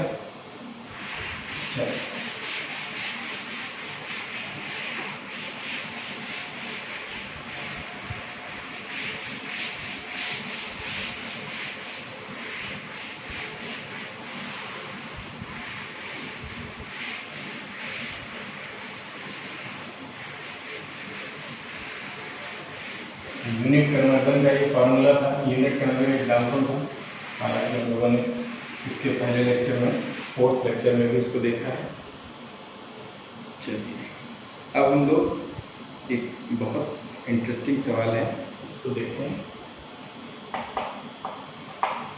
Speaker 1: यूनिट कन्वर्जन का ये फार्मूला था, यूनिट कन्वर्जन एग्जाम्पल था, हालांकि हम लोगों ने इसके पहले लेक्चर में, 4th लेक्चर में भी इसको देखा है। चलिए अब हम लोग एक बहुत इंटरेस्टिंग सवाल है, उसको देखते हैं।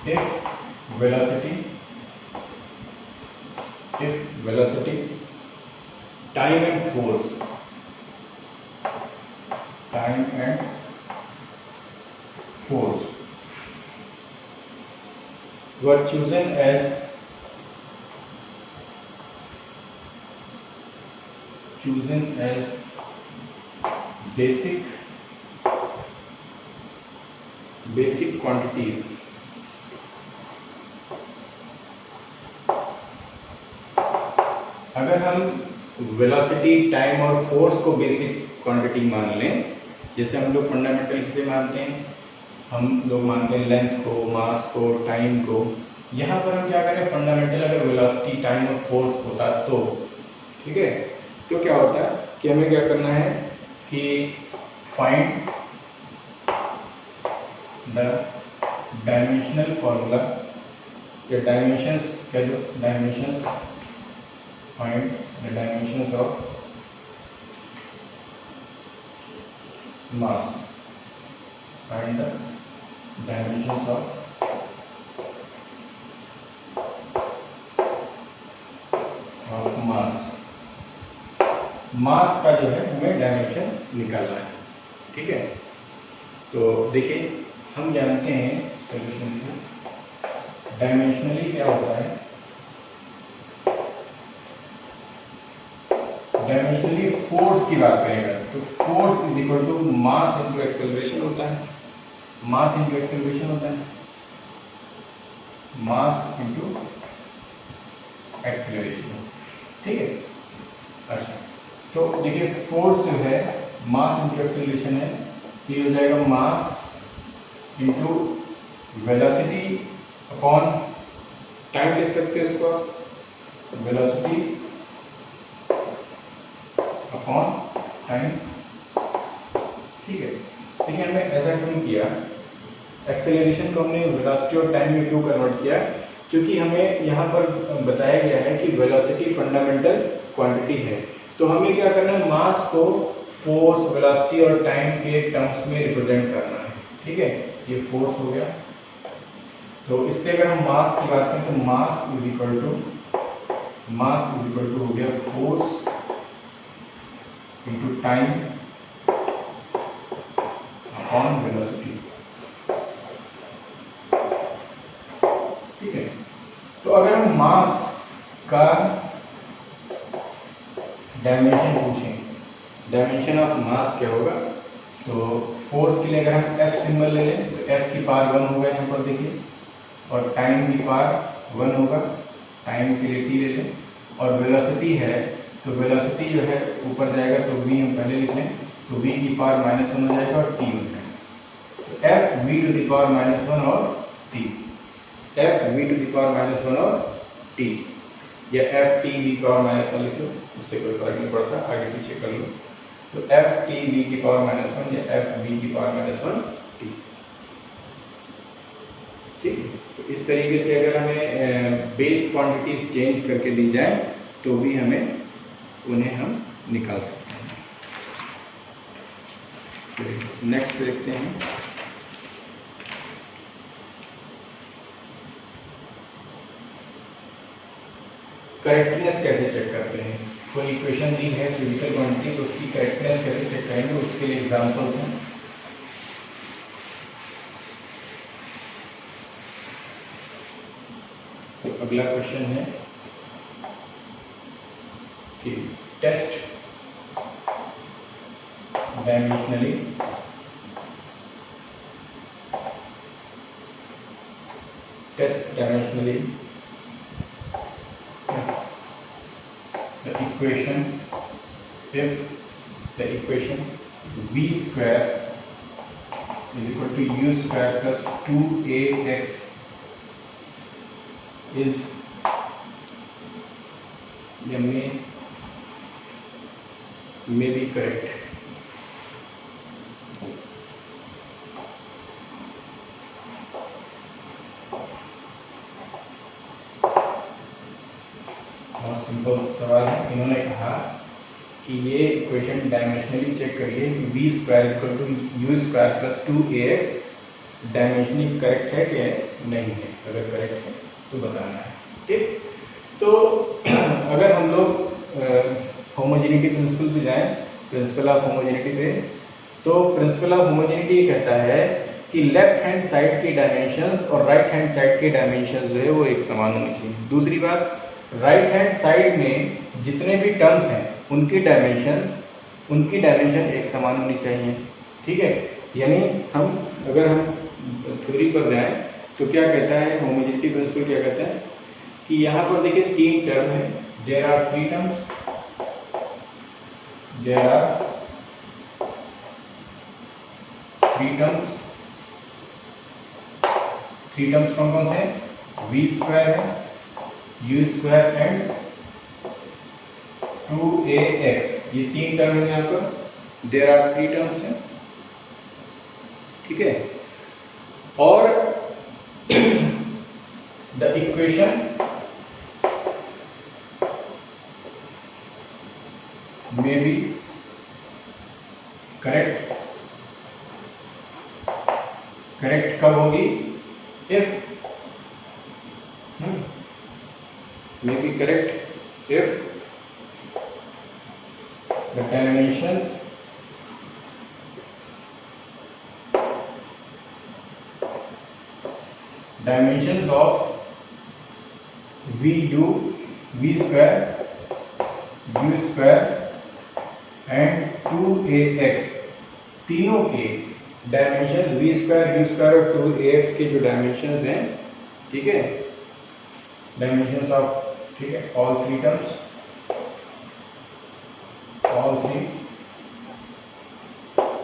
Speaker 1: If velocity time and force were chosen as basic quantities अगर हम वेलोसिटी, टाइम और फोर्स को बेसिक क्वांटिटी मान लें, जैसे हम लोग फंडामेंटल किसे मानते हैं, हम लोग मानते हैं लेंथ को, मास को, टाइम को। यहाँ पर हम क्या करें, फंडामेंटल अगर वेलोसिटी, टाइम और फोर्स होता तो ठीक है, तो क्या होता है कि हमें क्या करना है कि फाइंड द डायमेंशनल फॉर्मूला या डायमेंशंस कह दो, dimensions, find the dimensions of mass, find the dimensions of mass. Mass का जो है हमें डायमेंशन निकालना है, ठीक है। तो देखिए हम जानते हैं सॉल्यूशन को डायमेंशनली क्या होता है, डायमेंशनली फोर्स की बात करेगा तो force is equal to mass into acceleration होता है, मास इंटू एक्सेलरेशन होता है, मास इंटू एक्सेलरेशन, ठीक है। अच्छा, तो देखिए फोर्स जो है मास इंटू एक्सेलरेशन है, ये हो जाएगा mass into velocity upon time, लिख सकते हैं इसको वेलोसिटी अपॉन टाइम, ठीक है। देखिए हमने ऐसा क्यों किया, एक्सेलरेशन को हमने वेलोसिटी और टाइम में क्यों कन्वर्ट किया, क्योंकि हमें यहाँ पर बताया गया है कि वेलोसिटी फंडामेंटल क्वांटिटी है, तो हमें क्या करना है, मास को फोर्स, वेलोसिटी और टाइम के टर्म्स में रिप्रेजेंट करना है, ठीक है। ये फोर्स हो गया, तो इससे अगर हम मास की बात करें तो मास इज इक्वल टू हो गया force into time upon velocity, ठीक है। तो अगर हम मास का डायमेंशन पूछें, डायमेंशन ऑफ मास क्या होगा, तो फोर्स के लिए अगर हम F सिंबल ले लें तो F की पावर 1 होगा यहाँ पर देखिए, और टाइम की पावर 1 होगा, टाइम के लिए T ले लें, और वेलोसिटी है तो वेलोसिटी जो है ऊपर जाएगा तो v हम पहले लिख लें, तो v की पावर -1 हो जाएगा और t हो जाएगा, तो F v to the power -1 और t, F v to the power -1 और t, या F t v पावर -1 लिख लो, उससे कोई फर्क नहीं पड़ता, आगे पीछे कर लो, तो F t v की पावर -1 या F v की पावर -1 t, ठीक है। तो इस तरीके से अगर हमें बेस क्वांटिटीज चेंज करके दी जाए तो भी हमें उन्हें हम निकाल सकते हैं। नेक्स्ट देखते हैं, करेक्टनेस कैसे चेक करते हैं, कोई इक्वेशन दी है फिजिकल क्वांटिटी तो उसकी करेक्टनेस कैसे चेक करेंगे, उसके लिए एग्जांपल्स हैं। तो अगला क्वेश्चन है कि test dimensionally the equation if the equation v square is equal to u square plus 2ax is may be correct. बहुत सिंपल सवाल है, इन्होंने कहा कि ये इक्वेशन डायमेंशनली चेक करिए कि v square equal to u square plus 2ax dimensionally correct है कि नहीं है, अगर करेक्ट है तो बताना है, ठीक। तो अगर हम लोग होमोजेनिटी प्रिंसिपल पे जाएं, प्रिंसिपल ऑफ होमोजेनिटी पे, तो प्रिंसिपल ऑफ होमोजेनिटी कहता है कि लेफ्ट हैंड साइड की डायमेंशंस और राइट हैंड साइड की डायमेंशंस जो है वो एक समान होनी चाहिए। दूसरी बात, राइट हैंड साइड में जितने भी टर्म्स हैं उनकी डायमेंशन एक समान होनी चाहिए। ठीक है, यानी अगर हम थ्योरी पर जाएं तो क्या कहता है होमोजेनिटी प्रिंसिपल, क्या कहता है कि यहाँ पर देखिए 3 टर्म है, there are 3 terms, three terms कौन कौन से हैं, वी स्क्वायर है, यू स्क्वायर एंड 2ax, ये 3 टर्म है यहाँ पर, देयर आर 3 टर्म्स हैं। ठीक है, और द इक्वेशन में भी करेक्ट कब होगी, if may be correct if the dimensions of v square, u square and 2ax, तीनों के dimension v square, u square और 2ax के जो डायमेंशंस हैं, ठीक है, डायमेंशंस ऑफ, ठीक है, ऑल 3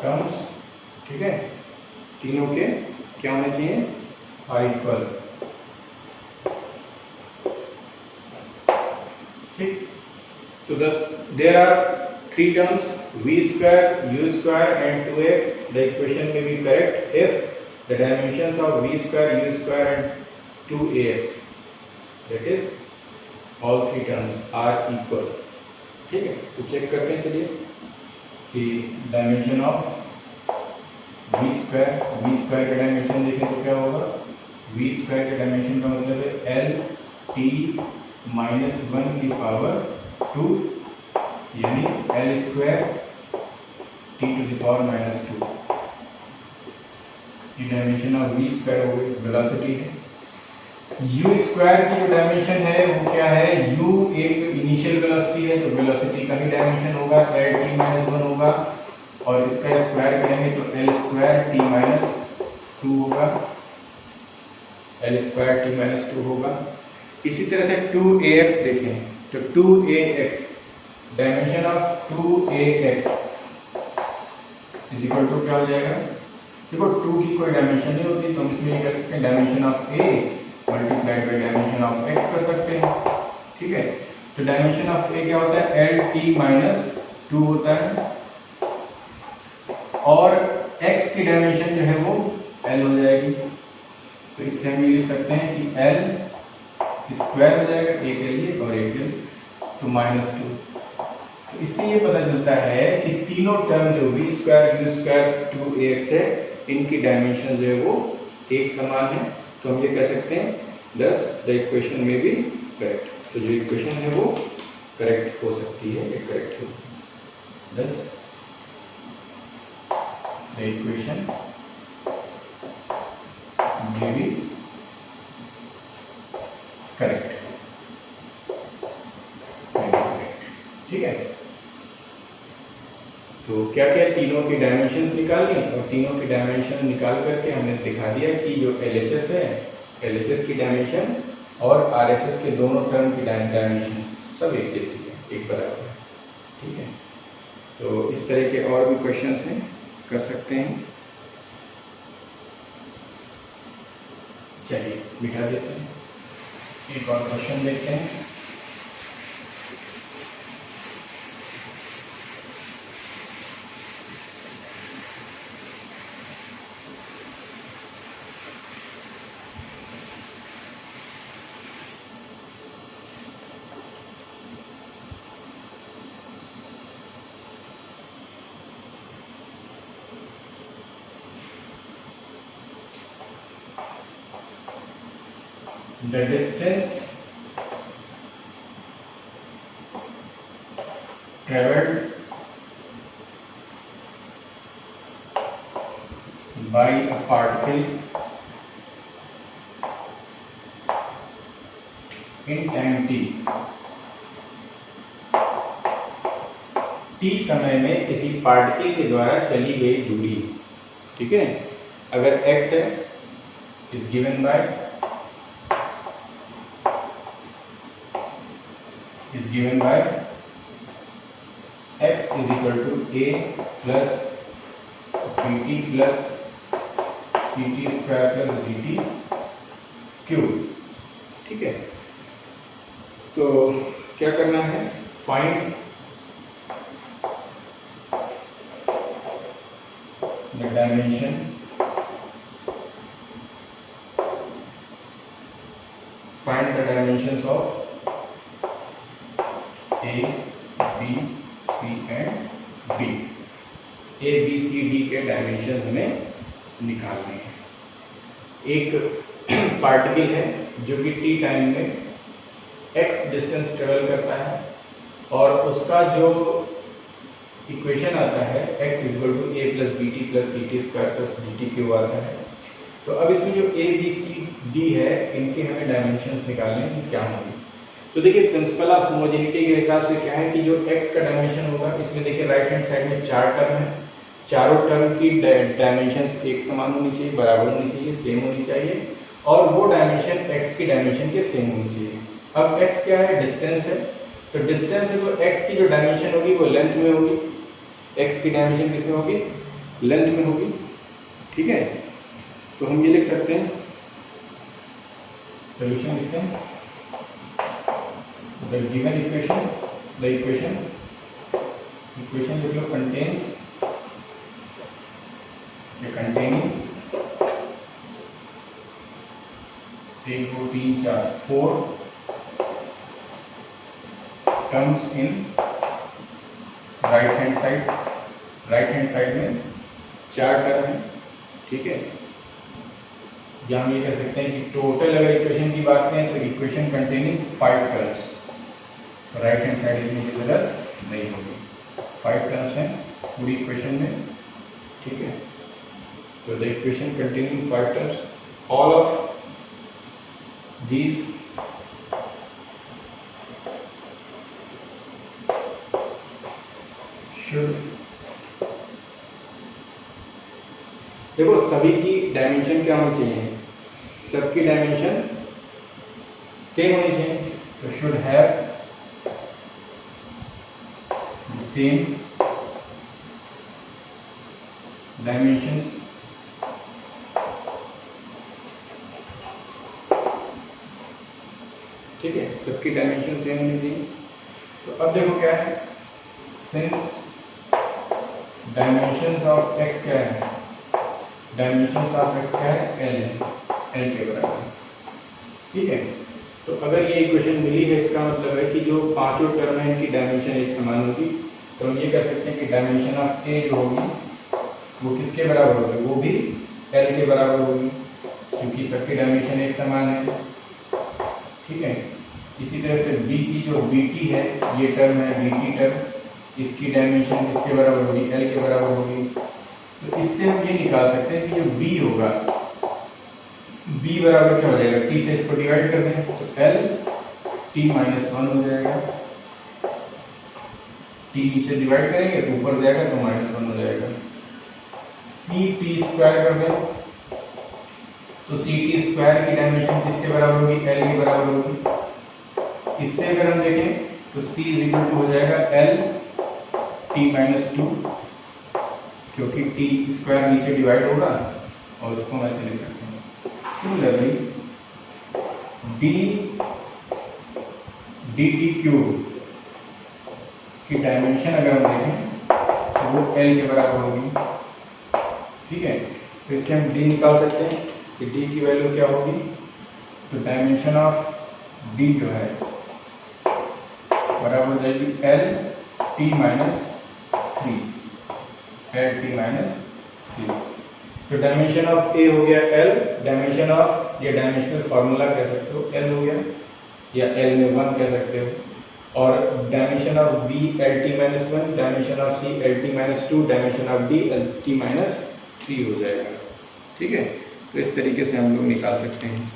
Speaker 1: टर्म्स, ठीक है, तीनों के क्या होने चाहिए, आर इक्वल। ठीक, तो there are 3 terms v square, u square and 2x, the equation में be correct if the dimensions of v square, u square and 2ax, that is all 3 terms are equal. ठीक है, तो check करते हैं, चलिए, कि डायमेंशन ऑफ वी स्क्वायर का dimension देखें तो क्या होगा, वी स्क्वायर के डायमेंशन का मतलब है एल टी माइनस 1 की पावर 2, यानी L square T to the power minus 2, ये डायमेंशन ऑफ वी स्क्वायर हो गई, वेलोसिटी है। u स्क्वायर की जो डायमेंशन है वो क्या है, u एक इनिशियल वेलोसिटी है, तो वेलोसिटी का ही डायमेंशन होगा एल टी माइनस 1 होगा, और इसका स्क्वायर करेंगे तो एल स्क्वायर टी माइनस 2 होगा, एल स्क्वायर टी माइनस 2 होगा। इसी तरह से 2ax देखें तो 2ax, dimension of 2ax is equal to क्या हो जाएगा, देखो 2 की कोई डायमेंशन नहीं होती, तो हम इसमें कह सकते हैं dimension of a multiplied by dimension of x कर सकते हैं। ठीक है, तो डायमेंशन ऑफ a क्या होता है, एल टी माइनस 2 होता है, और x की डायमेंशन जो है वो l हो जाएगी, तो इससे हम ये लिख सकते हैं कि l स्क्वायर हो जाएगा, एक l और एक l, तो -2। तो इससे ये पता चलता है कि तीनों टर्म जो v square, u square, 2ax है, इनकी डायमेंशन जो है वो एक समान है, तो हम ये कह सकते हैं thus द इक्वेशन में भी करेक्ट, तो जो इक्वेशन है वो करेक्ट हो सकती है, ये करेक्ट होगी, thus the equation may be correct, ठीक है। तो क्या क्या तीनों की डायमेंशंस निकाल ली, और तीनों की डायमेंशन निकाल करके हमने दिखा दिया कि जो LHS है, LHS की डायमेंशन और RHS के दोनों टर्म की डायमेंशन सब एक जैसी है, एक बराबर है, ठीक है। तो इस तरह के और भी क्वेश्चंस हैं, कर सकते हैं। चलिए मिटा देते हैं, एक और क्वेश्चन देखते हैं। The distance traveled by a particle in time t, t समय में किसी पार्टिकल के द्वारा चली गई दूरी, ठीक है। अगर x है is given by x is equal to a plus bt plus ct square plus dt cube, ठीक है। तो क्या करना है, find the dimension of A, B, C and D। A, B, C, D के डायमेंशन हमें निकालने हैं। एक पार्टिकल है जो कि t टाइम में x डिस्टेंस ट्रेवल करता है और उसका जो इक्वेशन आता है x equal to a plus B T plus C T square plus D T cube आता है। तो अब इसमें जो a, b, c, d है इनके हमें डायमेंशंस निकालने हैं, क्या होंगे। तो देखिए प्रिंसिपल ऑफ होमोजेनिटी के हिसाब से क्या है कि जो x का डायमेंशन होगा, इसमें देखिए राइट हैंड साइड में 4 टर्म है, चारों टर्म की डायमेंशंस एक समान होनी चाहिए, बराबर होनी चाहिए, सेम होनी चाहिए और वो डायमेंशन x की डायमेंशन के सेम होनी चाहिए। अब x क्या है, डिस्टेंस है, तो डिस्टेंस है तो x की जो डायमेंशन होगी वो लेंथ में होगी, x की डायमेंशन किस में होगी, लेंथ में होगी, ठीक है। तो हम ये लिख सकते हैं, सॉल्यूशन लिखते हैं, द गिवन इक्वेशन लिख लो contains containing 1 2 3 4 terms in right hand side में 4 टर्म है, ठीक है। या हम ये कह सकते हैं कि टोटल अगर इक्वेशन की बात करें तो equation containing 5 terms, right hand side लिखने की जरूरत नहीं होगी, 5 टर्म्स हैं पूरी इक्वेशन में, ठीक है। तो the equation containing 5 terms, all of these should, देखो सभी की डायमेंशन क्या होनी चाहिए, सबकी डायमेंशन सेम होनी चाहिए, तो should have the same dimensions, ठीक है, सबकी डायमेंशन सेम होनी चाहिए। तो अब देखो क्या है, सिंस डायमेंशंस ऑफ x क्या है, डायमेंशंस ऑफ x क्या है, l के बराबर, ठीक है। तो अगर ये इक्वेशन मिली है इसका मतलब है कि जो पांचों टर्म है इनकी डायमेंशन एक समान होगी। तो हम ये कह सकते हैं कि डायमेंशन ऑफ a जो होगी वो किसके बराबर होगी, वो भी l के बराबर होगी क्योंकि सबकी डायमेंशन एक समान है, ठीक है। इसी तरह से b की जो bt है, ये टर्म है bt टर्म, इसकी डायमेंशन किसके बराबर होगी, l के बराबर होगी। तो इससे हम ये निकाल सकते हैं कि जो b होगा, b बराबर क्या हो जाएगा, t से इसको डिवाइड कर दें तो l t माइनस 1 हो जाएगा, t नीचे डिवाइड करेंगे तो ऊपर जाएगा तो माइनस 1 हो जाएगा। c t स्क्वायर कर दें तो सी टी स्क्वायर की डायमेंशन किसके बराबर होगी, एल के बराबर होगी। इससे अगर हम देखें तो सी इज इक्वल टू हो जाएगा एल टी माइनस 2, क्योंकि टी स्क्वायर नीचे डिवाइड होगा और उसको हम ऐसे लिख सकते हैं। सिमिलरली डी टी क्यूब की डायमेंशन अगर हम देखें तो वो एल के बराबर होगी, ठीक है। तो इससे हम डी निकाल सकते हैं कि d की वैल्यू क्या होगी, तो डायमेंशन ऑफ d जो है बराबर हो जाएगी L T minus 3, L T minus 3। तो डायमेंशन ऑफ a हो गया l, डायमेंशन ऑफ ये डायमेंशनल फार्मूला कह सकते हो l हो गया या l में 1 कह सकते हो, और dimension of b L T minus 1, dimension of c L T minus 2, dimension of d L T minus 3 हो जाएगा। ठीक है, तो इस तरीके से हम लोग निकाल सकते हैं।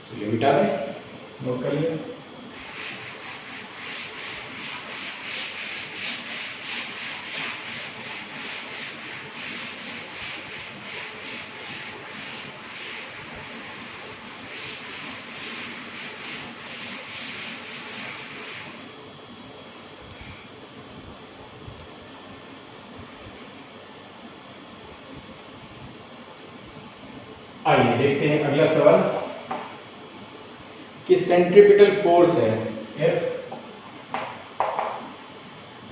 Speaker 1: चलिए मिटा दें, नोट कर लिया। आइए देखते हैं अगला सवाल कि सेंट्रीपिटल फोर्स है F,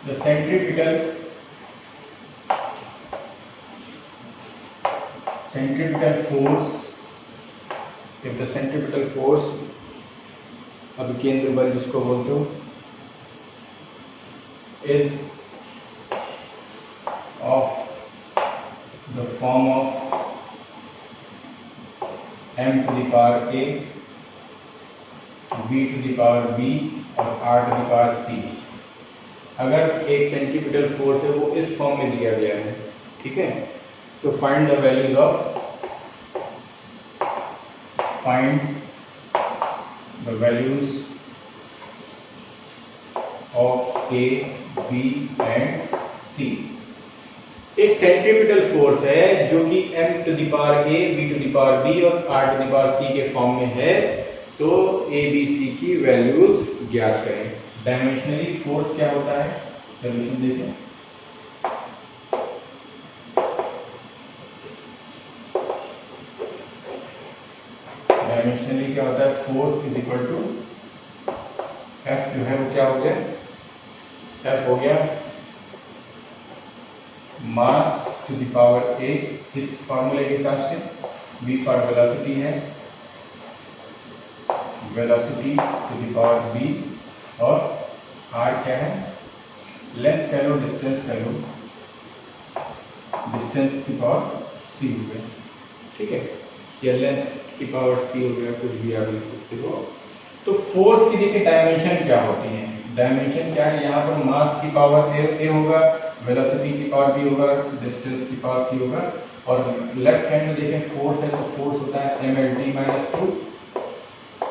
Speaker 1: the centripetal force, if the centripetal force, अभिकेंद्र बल जिसको बोलते हो, is of the form of m to the power a, b to the power b और r to the power c। अगर एक सेंट्रीपिटल फोर्स है वो इस फॉर्म में दिया गया है, ठीक है, तो find the values of a, b and c। एक सेंट्रीपिटल फोर्स है जो कि m to the power a, b to the power b और r to the power c के फॉर्म में है, तो a b c की वैल्यूज ज्ञात करें। डायमेंशनली फोर्स क्या होता है, सॉल्यूशन देखें। डायमेंशनली क्या होता है, force is equal to F जो है वो क्या हो गया, F हो गया mass to the power a, इस फॉर्मूले के हिसाब से। v फॉर वेलोसिटी है, velocity to the power b, और r क्या है, लेंथ कह लो, डिस्टेंस कह लो, डिस्टेंस की पावर c हो गया, ठीक है, या लेंथ की पावर c हो गया, कुछ भी आप लिख सकते हो। तो फोर्स की देखिए डायमेंशन क्या होती है, डायमेंशन क्या है, यहाँ पर मास की पावर a होगा, वेलोसिटी की पावर b होगा, डिस्टेंस की पावर c होगा, और लेफ्ट हैंड में देखें फोर्स है तो फोर्स होता है mlt minus two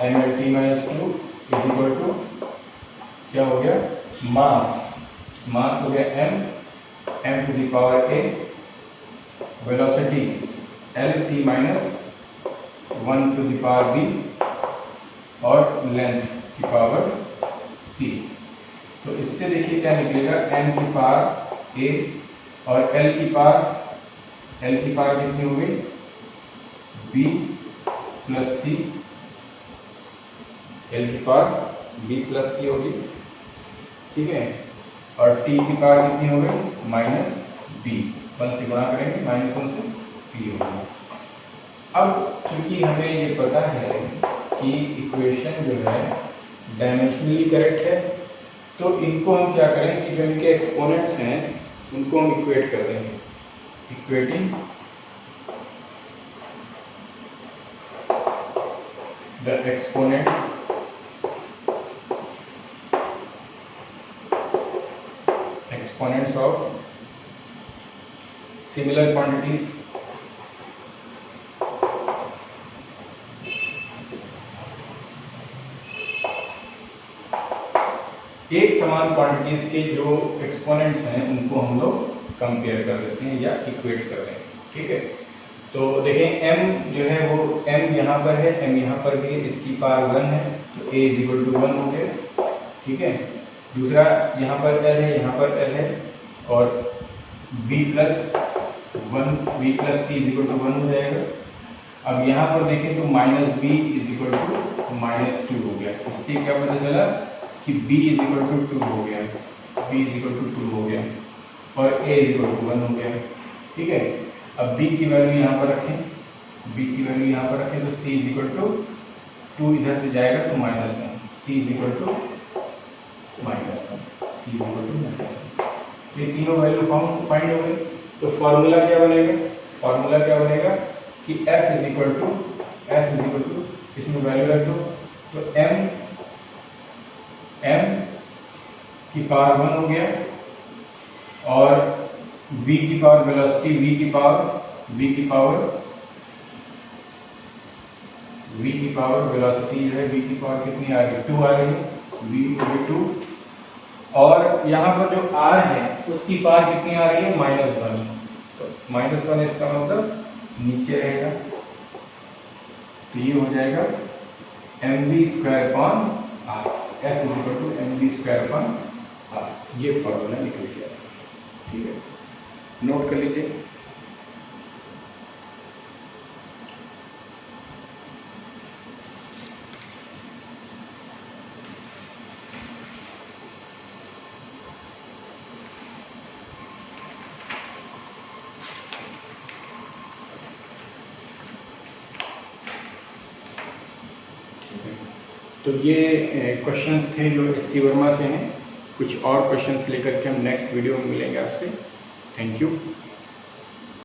Speaker 1: is equal to क्या हो गया, मास हो गया m to the power a, velocity lt minus 1 to the power b, और लेंथ की पावर c। तो इससे देखिए क्या निकलेगा, m की पावर a और l की पावर कितनी हो गई, b प्लस c, l की पावर b प्लस c होगी, ठीक है, और t की पावर कितनी हो गई, माइनस b, 1 से गुणा करेंगे, माइनस 1 से b होगी। अब चूंकि हमें ये पता है कि इक्वेशन जो है डायमेंशनली करेक्ट है, तो इनको हम क्या करें कि जो इनके एक्सपोनेंट्स हैं उनको हम इक्वेट कर देंगे, equating the exponents of similar quantities, एक समान क्वांटिटीज के जो एक्सपोनेंट्स हैं उनको हम लोग कंपेयर कर देते हैं या इक्वेट कर दें, ठीक है। तो देखें m जो है वो m यहाँ पर है, m यहाँ पर भी है, इसकी पावर 1 है, तो a इज इक्वल टू 1 हो गया, ठीक है। दूसरा यहाँ पर l है, यहाँ पर l है, और b plus c is equal to 1 हो जाएगा। अब यहाँ पर देखें तो minus b is equal to minus 2 हो गया। इससे क्या पता चला कि b इज इक्वल टू 2 हो गया, b इज इक्वल टू 2 हो गया, और a इज इक्वल टू 1 हो गया, ठीक है। अब b की वैल्यू यहाँ पर रखें, b की वैल्यू यहाँ पर रखें, तो c इज इक्वल टू 2 इधर से जाएगा तो minus 1, c is equal to minus 1, c is equal to minus 1। ये तीनों वैल्यू फाइंड हो गई। तो फार्मूला क्या बनेगा, कि f इज इक्वल टू इसमें वैल्यू रख दो, तो m की पावर 1 हो गया, और v की पावर वेलोसिटी v की पावर वेलोसिटी जो है v की पावर कितनी आ रही है, 2 आ रही है, v/2, और यहाँ पर जो r है उसकी पावर कितनी आ रही है, -1, तो -1 इसका मतलब नीचे रहेगा, तो ये हो जाएगा mv²/r, F = mv²/r, ये फॉर्मूला निकल गया। ठीक है, नोट कर लीजिए। तो ये क्वेश्चंस थे जो HC वर्मा से हैं। कुछ और क्वेश्चंस लेकर के हम नेक्स्ट वीडियो में मिलेंगे आपसे। Thank you.